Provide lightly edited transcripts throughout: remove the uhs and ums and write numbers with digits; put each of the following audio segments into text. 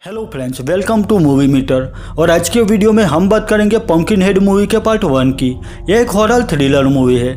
Hello friends, welcome to movie meter. और आज के वीडियो में हम बात करेंगे पंकिन हेड मूवी के पार्ट 1 की। यह एक हॉरर थ्रिलर मूवी है।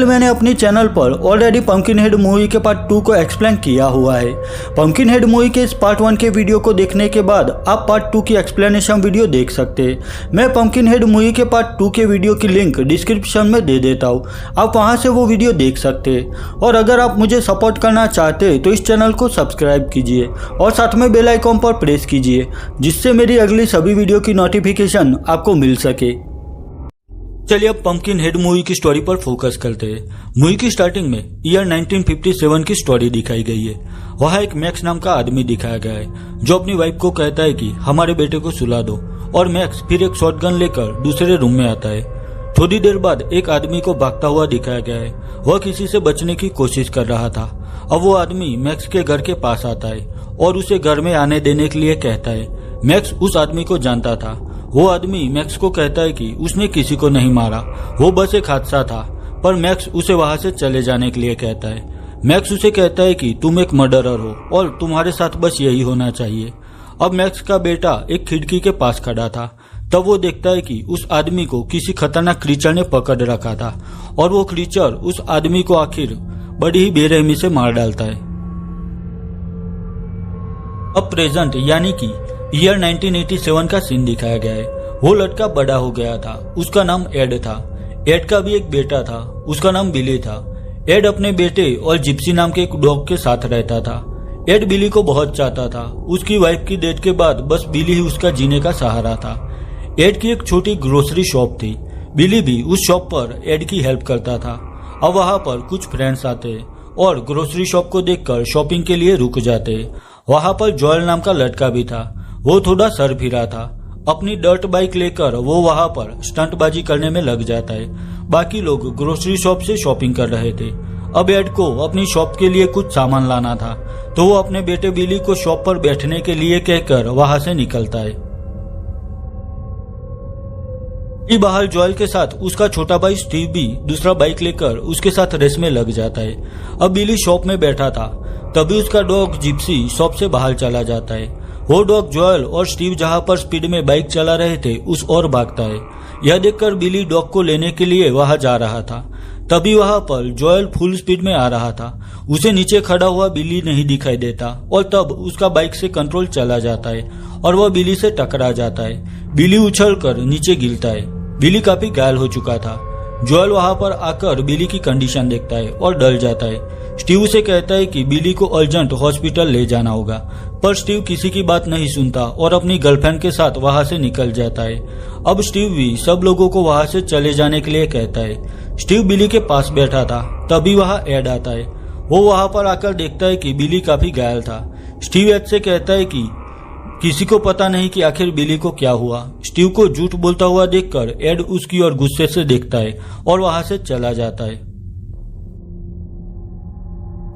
मैंने अपनी चैनल पर ऑलरेडी पंकिन हेड मूवी के पार्ट 2 को एक्सप्लेन किया हुआ है। पंकिन हेड मूवी के इस पार्ट 1 के वीडियो को देखने के बाद आप पार्ट 2 की एक्सप्लेनेशन वीडियो देख सकते हैं। मैं पंकिन हेड मूवी के पार्ट 2 के वीडियो की लिंक डिस्क्रिप्शन में दे देता हूँ, आप वहाँ से वो वीडियो देख सकते हैं। और अगर आप मुझे सपोर्ट करना चाहते हैं तो इस चैनल को सब्सक्राइब कीजिए और साथ में बेल आइकॉन पर प्रेस कीजिए, जिससे मेरी अगली सभी वीडियो की नोटिफिकेशन आपको मिल सके। चलिए अब पंकिन हेड मूवी की स्टोरी पर फोकस करते हैं। मूवी की स्टार्टिंग में ईयर 1957 की स्टोरी दिखाई गई है। वहाँ एक मैक्स नाम का आदमी दिखाया गया है जो अपनी वाइफ को कहता है कि हमारे बेटे को सुला दो, और मैक्स फिर एक शॉटगन लेकर दूसरे रूम में आता है। थोड़ी देर बाद एक आदमी को भागता हुआ दिखाया गया है। वह किसी से बचने की कोशिश कर रहा था। अब वो आदमी मैक्स के घर के पास आता है और उसे घर में आने देने के लिए कहता है। मैक्स उस आदमी को जानता था। वो आदमी मैक्स को कहता है कि उसने किसी को नहीं मारा, वो बस एक हादसा था। पर मैक्स उसे वहां से चले जाने के लिए कहता है। मैक्स उसे कहता है कि तुम एक मर्डरर हो और तुम्हारे साथ बस यही होना चाहिए। अब मैक्स का बेटा एक खिड़की के पास खड़ा था। तब वो देखता है कि उस आदमी को किसी खतरनाक क्रीचर ने पकड़ रखा था और वो क्रीचर उस आदमी को आखिर बड़ी ही बेरहमी से मार डालता है। अब प्रेजेंट यानी कि ईयर 1987 का सीन दिखाया गया है। वो लड़का बड़ा हो गया था। उसका नाम एड था। एड का भी एक बेटा था, उसका नाम बिली था। एड अपने बेटे और जिप्सी नाम के एक डॉग के साथ रहता था। एड बिली को बहुत चाहता था। उसकी वाइफ की डेथ के बाद बस बिली ही उसका जीने का सहारा था। एड की एक छोटी ग्रोसरी शॉप थी। बिली भी उस शॉप पर एड की हेल्प करता था। अब वहां पर कुछ फ्रेंड्स आते और ग्रोसरी शॉप को देखकर शॉपिंग के लिए रुक जाते। वहां पर जोएल नाम का लड़का भी था। वो थोड़ा सर फिरा था। अपनी डर्ट बाइक लेकर वो वहां पर स्टंटबाजी करने में लग जाता है। बाकी लोग ग्रोसरी शॉप से शॉपिंग कर रहे थे। अब एड को अपनी शॉप के लिए कुछ सामान लाना था, तो वो अपने बेटे बिली को शॉप पर बैठने के लिए कहकर वहां से निकलता है। बाहर जोएल के साथ उसका छोटा भाई स्टीव भी दूसरा बाइक लेकर उसके साथ रेस में लग जाता है। अब बिली शॉप में बैठा था, तभी उसका डॉग जिप्सी शॉप से बाहर चला जाता है। वो डॉग जोएल और स्टीव जहां पर स्पीड में बाइक चला रहे थे उस ओर भागता है। यह देखकर बिली डॉग को लेने के लिए वहां जा रहा था। तभी वहां पर जोएल फुल स्पीड में आ रहा था। उसे नीचे खड़ा हुआ बिली नहीं दिखाई देता और तब उसका बाइक से कंट्रोल चला जाता है और वह बिली से टकरा जाता है। बिली उछलकर नीचे गिरता है। बिली काफी घायल हो चुका था। जोएल वहां पर आकर बिली की कंडीशन देखता है और डर जाता है। स्टीव से कहता है कि बिली को अर्जेंट हॉस्पिटल ले जाना होगा, पर स्टीव किसी की बात नहीं सुनता और अपनी गर्लफ्रेंड के साथ वहां से निकल जाता है। अब स्टीव भी सब लोगों को वहां से चले जाने के लिए कहता है। स्टीव बिली के पास बैठा था, तभी वहां एड आता है। वो वहां पर आकर देखता है कि बिली काफी घायल था। स्टीव एड से कहता है कि किसी को पता नहीं कि आखिर बिली को क्या हुआ। स्टीव को झूठ बोलता हुआ देखकर एड उसकी ओर गुस्से से देखता है और वहां से चला जाता है।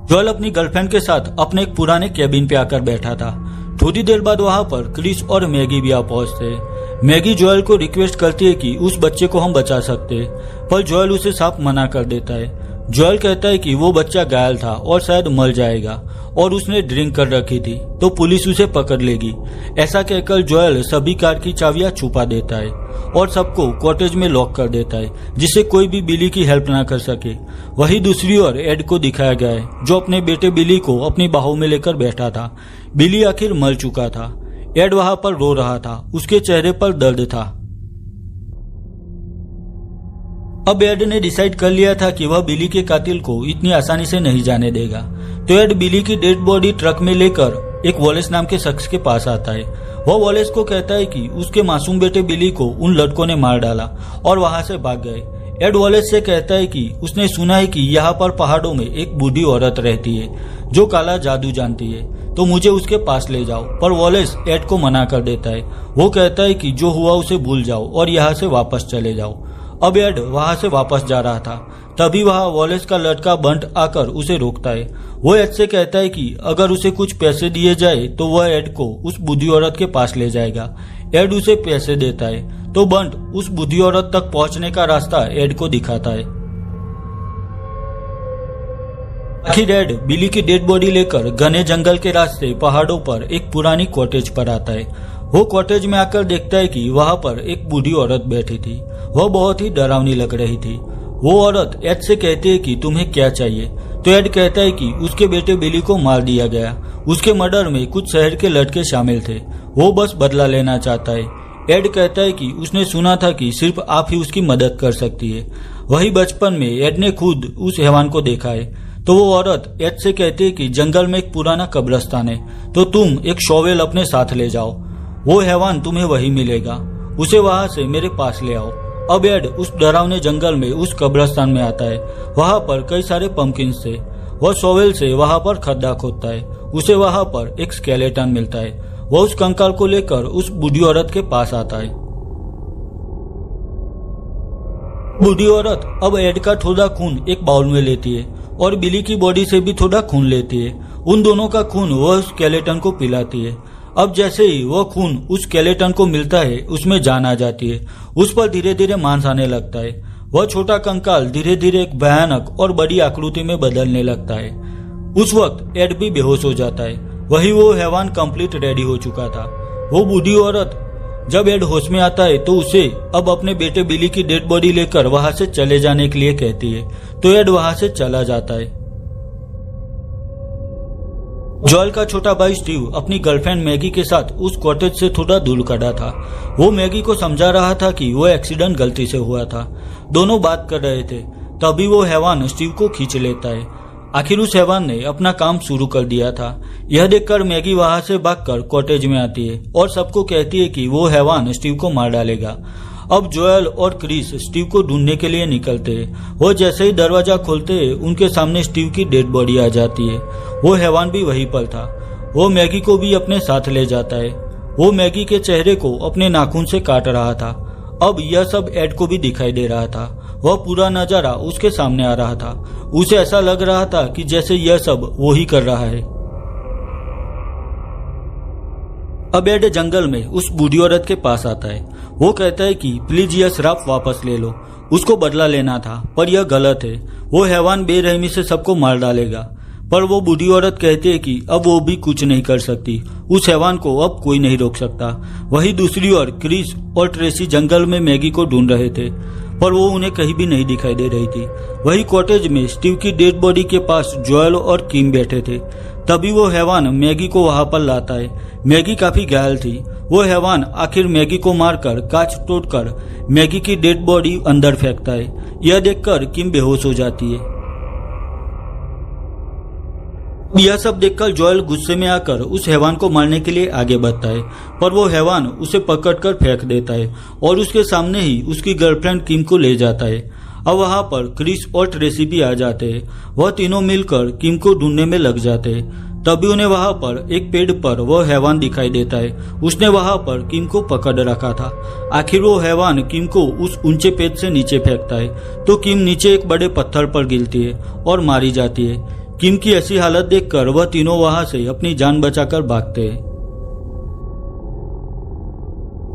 जोएल अपनी गर्लफ्रेंड के साथ अपने एक पुराने केबिन पे आकर बैठा था। थोड़ी देर बाद वहां पर क्रिस और मैगी भी आ पहुंचते। मैगी जोएल को रिक्वेस्ट करती है कि उस बच्चे को हम बचा सकते, पर जोएल उसे साफ मना कर देता है। जोएल कहता है कि वो बच्चा घायल था और शायद मर जाएगा और उसने ड्रिंक कर रखी थी, तो पुलिस उसे पकड़ लेगी। ऐसा कहकर जोएल सभी कार की चाबियां छुपा देता है और सबको कॉटेज में लॉक कर देता है, जिससे कोई भी बिली की हेल्प ना कर सके। वही दूसरी ओर एड को दिखाया गया है, जो अपने बेटे बिली को अपनी बाहों में लेकर बैठा था। बिली आखिर मर चुका था। एड वहां पर रो रहा था। उसके चेहरे पर दर्द था। अब एड ने डिसाइड कर लिया था कि वह बिली के कातिल को इतनी आसानी से नहीं जाने देगा। तो एड बिली की डेड बॉडी ट्रक में लेकर एक वॉलेस नाम के शख्स के पास आता है। वह वॉलेस को कहता है कि उसके मासूम बेटे बिली को उन लड़कों ने मार डाला और वहां से भाग गए। एड वॉलेस से कहता है कि उसने सुना है कि यहाँ पर पहाड़ों में एक बूढ़ी औरत रहती है जो काला जादू जानती है, तो मुझे उसके पास ले जाओ। पर वॉलेस एड को मना कर देता है। वो कहता है कि जो हुआ उसे भूल जाओ और यहाँ से वापस चले जाओ। अब एड वहां से वापस जा रहा था, तभी वहां वॉलेस का लड़का बंट आकर उसे रोकता है। वो एड से कहता है कि अगर उसे कुछ पैसे दिए जाए तो वह एड को उस बूढ़ी औरत के पास ले जाएगा। एड उसे पैसे देता है, तो बंट उस बूढ़ी औरत तक पहुंचने का रास्ता एड को दिखाता है। आखिर एड बिली की डेड बॉडी लेकर घने जंगल के रास्ते पहाड़ों पर एक पुरानी कॉटेज पर आता है। वो कॉटेज में आकर देखता है कि वहां पर एक बूढ़ी औरत बैठी थी। वह बहुत ही डरावनी लग रही थी। वो औरत एड से कहती है कि तुम्हें क्या चाहिए, तो एड कहता है कि उसके बेटे बिली को मार दिया गया। उसके मर्डर में कुछ शहर के लड़के शामिल थे। वो बस बदला लेना चाहता है। एड कहता है कि उसने सुना था कि सिर्फ आप ही उसकी मदद कर सकती है। वही बचपन में एड ने खुद उस हैवान को देखा है। तो वो औरत एड से कहती है कि जंगल में एक पुराना कब्रिस्तान है, तो तुम एक शॉवेल अपने साथ ले जाओ। वो हैवान तुम्हें वही मिलेगा, उसे वहां से मेरे पास ले आओ। अब एड उस डरावने जंगल में उस कब्रिस्तान में आता है। वहां पर कई सारे पंपकिन्स थे। वह शॉवेल से वहां पर खड्डा खोदता है। उसे वहां पर एक स्केलेटन मिलता है। वह उस कंकाल को लेकर उस बूढ़ी औरत के पास आता है। बूढ़ी औरत अब एड का थोड़ा खून एक बाउल में लेती है और बिली की बॉडी से भी थोड़ा खून लेती है। उन दोनों का खून वह स्केलेटन को पिलाती है। अब जैसे ही वह खून उस स्केलेटन को मिलता है, उसमें जान आ जाती है। उस पर धीरे धीरे मांस आने लगता है। वह छोटा कंकाल धीरे धीरे एक भयानक और बड़ी आकृति में बदलने लगता है। उस वक्त एड भी बेहोश हो जाता है। वही वो हैवान कंप्लीट रेडी हो चुका था। वो बूढ़ी औरत जब एड होश में आता है तो उसे अब अपने बेटे बिली की डेड बॉडी लेकर वहां से चले जाने के लिए कहती है। तो एड वहां से चला जाता है। जॉयल का छोटा भाई स्टीव अपनी गर्लफ्रेंड मैगी के साथ उस कॉटेज से थोड़ा दूर खड़ा था। वो मैगी को समझा रहा था कि वो एक्सीडेंट गलती से हुआ था। दोनों बात कर रहे थे, तभी वो हैवान स्टीव को खींच लेता है। आखिर उस हैवान ने अपना काम शुरू कर दिया था। यह देखकर मैगी वहां से भागकर कॉटेज में आती है और सबको कहती है कि वो हैवान स्टीव को मार डालेगा। अब जोएल और क्रिस स्टीव को ढूंढने के लिए निकलते हैं। वो जैसे ही दरवाजा खोलते हैं, उनके सामने स्टीव की डेड बॉडी आ जाती है। वो हैवान भी वहीं पर था। वो मैगी को भी अपने साथ ले जाता है। वो मैगी के चेहरे को अपने नाखून से काट रहा था। अब यह सब एड को भी दिखाई दे रहा था। वह पूरा नजारा उसके सामने आ रहा था। उसे ऐसा लग रहा था कि जैसे यह सब वो ही कर रहा है। अब एड जंगल में उस बूढ़ी औरत के पास आता है। वो कहता है कि प्लीज यह श्राप वापस ले लो, उसको बदला लेना था, पर यह गलत है। वो हैवान बेरहमी से सबको मार डालेगा। पर वो बूढ़ी औरत कहती है कि अब वो भी कुछ नहीं कर सकती। उस हैवान को अब कोई नहीं रोक सकता। वही दूसरी ओर क्रिस और ट्रेसी जंगल में मैगी को ढूंढ रहे थे, पर वो उन्हें कहीं भी नहीं दिखाई दे रही थी। वही कॉटेज में स्टीव की डेड बॉडी के पास जोएल और किम बैठे थे। तभी वो हैवान मैगी को वहां पर लाता है। मैगी काफी घायल थी। वो हैवान आखिर मैगी को मारकर कांच तोड़कर मैगी की डेड बॉडी अंदर फेंकता है। यह देखकर किम बेहोश हो जाती है। यह सब देखकर जोएल गुस्से में आकर उस हैवान को मारने के लिए आगे बढ़ता है, पर वो हैवान उसे पकड़कर फेंक देता है और उसके सामने ही उसकी गर्लफ्रेंड किम को ले जाता है। अब वहां पर क्रिस और ट्रेसी भी आ जाते हैं। वह तीनों मिलकर किम को ढूंढने में लग जाते हैं। तभी उन्हें वहां पर एक पेड़ पर वो हैवान दिखाई देता है। उसने वहां पर किम को पकड़ रखा था। आखिर वो हैवान किम को उस ऊंचे पेड़ से नीचे फेंकता है, तो किम नीचे एक बड़े पत्थर पर गिरती है और मारी जाती है। किम की ऐसी हालत देखकर वह तीनों वहां से अपनी जान बचाकर भागते हैं।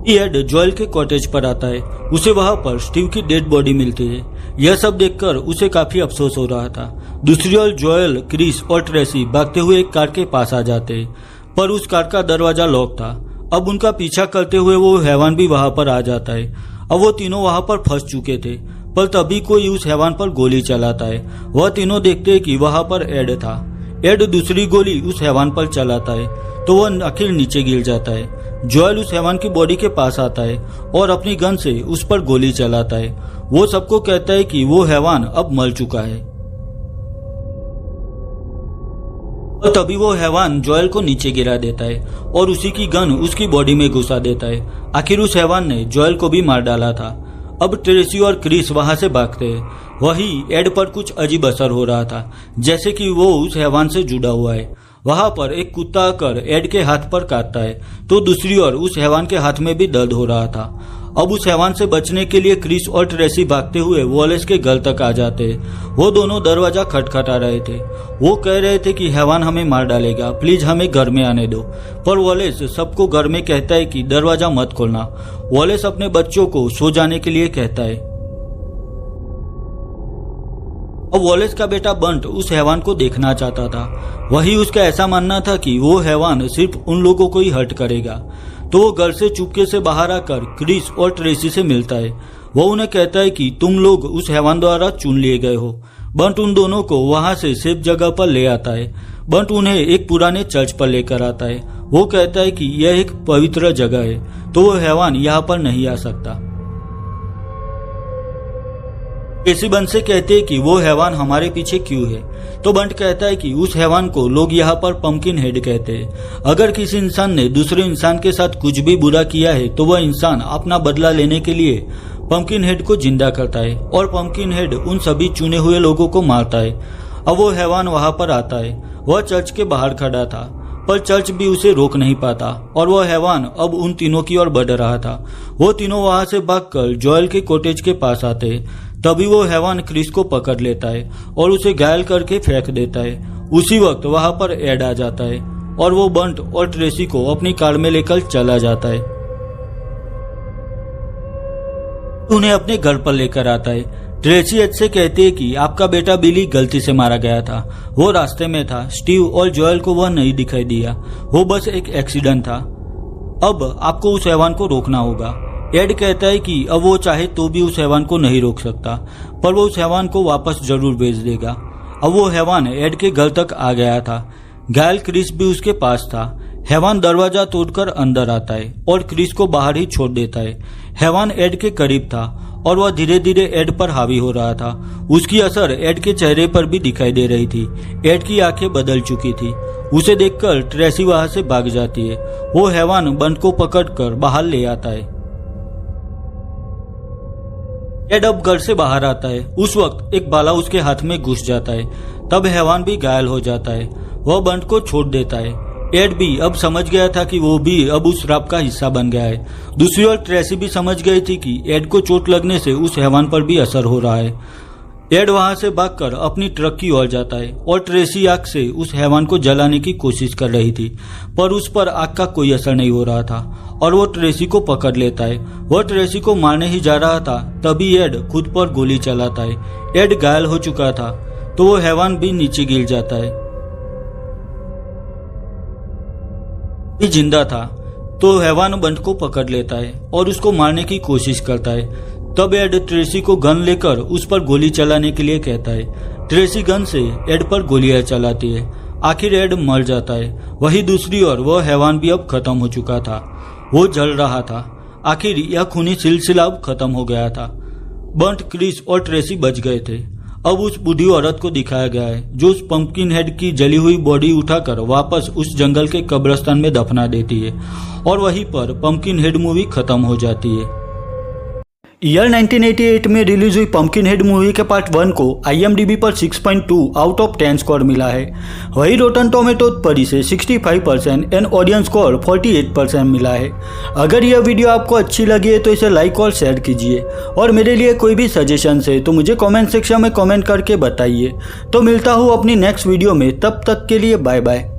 एड जोएल के कॉटेज पर आता है। उसे वहां पर स्टीव की डेड बॉडी मिलती है। यह सब देखकर उसे काफी अफसोस हो रहा था। दूसरी ओर जोएल, क्रिस और ट्रेसी भागते हुए एक कार के पास आ जाते हैं, पर उस कार का दरवाजा लॉक था। अब उनका पीछा करते हुए वो हैवान भी वहां पर आ जाता है। अब वो तीनों वहां पर फंस चुके थे, पर तभी कोई उस हैवान पर गोली चलाता है। वह तीनों देखते हैं कि वहां पर एड था। एड दूसरी गोली उस हैवान पर चलाता है, तो वह आखिर नीचे गिर जाता है। जोएल उस हैवान की बॉडी के पास आता है और अपनी गन से उस पर गोली चलाता है। वो सबको कहता है कि वो हैवान अब मर चुका है। और तभी वो हैवान जोएल को नीचे गिरा देता है और उसी की गन उसकी बॉडी में घुसा देता है। आखिर उस हैवान ने जोएल को भी मार डाला था। अब ट्रेसी और क्रिस वहां से भागते हैं। वही एड पर कुछ अजीब असर हो रहा था, जैसे कि वो उस हैवान से जुड़ा हुआ है। वहां पर एक कुत्ता आकर एड के हाथ पर काटता है, तो दूसरी ओर उस हैवान के हाथ में भी दर्द हो रहा था। अब उस हैवान से बचने के लिए क्रिस और ट्रेसी भागते हुए वॉलेस के घर तक आ जाते हैं। वो दोनों दरवाजा खटखटा रहे थे। वो कह रहे थे कि हैवान हमें मार डालेगा, प्लीज हमें घर में आने दो। पर वॉलेस सबको घर में कहता है कि दरवाजा मत खोलना। वॉलेस अपने बच्चों को सो जाने के लिए कहता है। और वॉलेस का बेटा बंट उस हैवान को देखना चाहता था। वही उसका ऐसा मानना था कि वो हैवान सिर्फ उन लोगों को ही हर्ट करेगा। तो वो घर से चुपके से बाहर आकर क्रिस और ट्रेसी से मिलता है। वो उन्हें कहता है कि तुम लोग उस हैवान द्वारा चुन लिए गए हो। बंट उन दोनों को वहां से सेफ जगह पर ले आता है। बंट उन्हें एक पुराने चर्च पर लेकर आता है। वो कहता है कि यह एक पवित्र जगह है, तो वो हैवान यहाँ पर नहीं आ सकता। ट्रेसी बंट से कहते हैं कि वो हैवान हमारे पीछे क्यों है। तो बंट कहता है कि उस हैवान को लोग यहाँ पर पंपकिन हेड कहते हैं। अगर किसी इंसान ने दूसरे इंसान के साथ कुछ भी बुरा किया है तो वह इंसान अपना बदला लेने के लिए पंपकिन हेड को जिंदा करता है और पंपकिन हेड उन सभी चुने हुए लोगों को मारता है। अब वो हैवान वहां पर आता है। वह चर्च के बाहर खड़ा था, पर चर्च भी उसे रोक नहीं पाता और वह हैवान अब उन तीनों की ओर बढ़ रहा था। वो तीनों वहां से भागकर जोएल के कॉटेज के पास आते हैं। तभी वो हैवान क्रिस को पकड़ लेता है और उसे घायल करके फेंक देता है। उसी वक्त वहां पर एड आ जाता है और वो बंट और ट्रेसी को अपनी कार में लेकर चला जाता है। उन्हें अपने घर पर लेकर आता है। ट्रेसी एड से कहती है कि आपका बेटा बिली गलती से मारा गया था। वो रास्ते में था। स्टीव और जोएल को वह नहीं दिखाई दिया। वो बस एक एक्सीडेंट था। अब आपको उस हैवान को रोकना होगा। एड कहता है कि अब वो चाहे तो भी उस हैवान को नहीं रोक सकता, पर वो उस हैवान को वापस जरूर भेज देगा। अब वो हैवान एड के घर तक आ गया था। घायल क्रिस भी उसके पास था। हैवान दरवाजा तोड़कर अंदर आता है और क्रिस को बाहर ही छोड़ देता है। हैवान एड के करीब था और वह धीरे धीरे एड पर हावी हो रहा था। उसकी असर एड के चेहरे पर भी दिखाई दे रही थी। एड की आंखें बदल चुकी थी। उसे देखकर ट्रेसी वहां से भाग जाती है। वो हैवान बंट को पकड़कर बाहर ले आता है। एड अब घर से बाहर आता है। उस वक्त एक भाला उसके हाथ में घुस जाता है। तब हैवान भी घायल हो जाता है। वह बंट को छोड़ देता है। एड भी अब समझ गया था कि वो भी अब उस राप का हिस्सा बन गया है। दूसरी ओर ट्रेसी भी समझ गई थी कि एड को चोट लगने से उस हैवान पर भी असर हो रहा है। एड वहां से भागकर अपनी ट्रक की ओर जाता है और ट्रेसी आग से उस हैवान को जलाने की कोशिश कर रही थी, पर उस पर आग का कोई असर नहीं हो रहा था और वो ट्रेसी को पकड़ लेता है। वह ट्रेसी को मारने ही जा रहा था, तभी एड खुद पर गोली चलाता है। एड घायल हो चुका था, तो वो हैवान भी नीचे गिर जाता है। ये जिंदा था, तो हैवान बंट को पकड़ लेता है और उसको मारने की कोशिश करता है। तब एड ट्रेसी को गन लेकर उस पर गोली चलाने के लिए कहता है। ट्रेसी गन से एड पर गोलियां चलाती है। आखिर एड मर जाता है। वही दूसरी ओर वह हैवान भी अब खत्म हो चुका था। वो जल रहा था। आखिर यह खूनी सिलसिला अब खत्म हो गया था। बंट, क्रिस और ट्रेसी बच गए थे। अब उस बूढ़ी औरत को दिखाया गया है जो उस पंपकिन हेड की जली हुई बॉडी उठाकर वापस उस जंगल के कब्रिस्तान में दफना देती है और वहीं पर पंपकिन हेड मूवी खत्म हो जाती है। ईयर 1988 में रिलीज हुई पंपकिन हेड मूवी के पार्ट 1 को IMDb पर 6.2 आउट ऑफ 10 स्कोर मिला है। वही रोटन टोमेटो पर इसे 65% एंड ऑडियंस स्कोर 48% मिला है। अगर यह वीडियो आपको अच्छी लगी है तो इसे लाइक और शेयर कीजिए और मेरे लिए कोई भी सजेशन है तो मुझे कमेंट सेक्शन में कमेंट करके बताइए। तो मिलता हूँ अपनी नेक्स्ट वीडियो में, तब तक के लिए बाय बाय।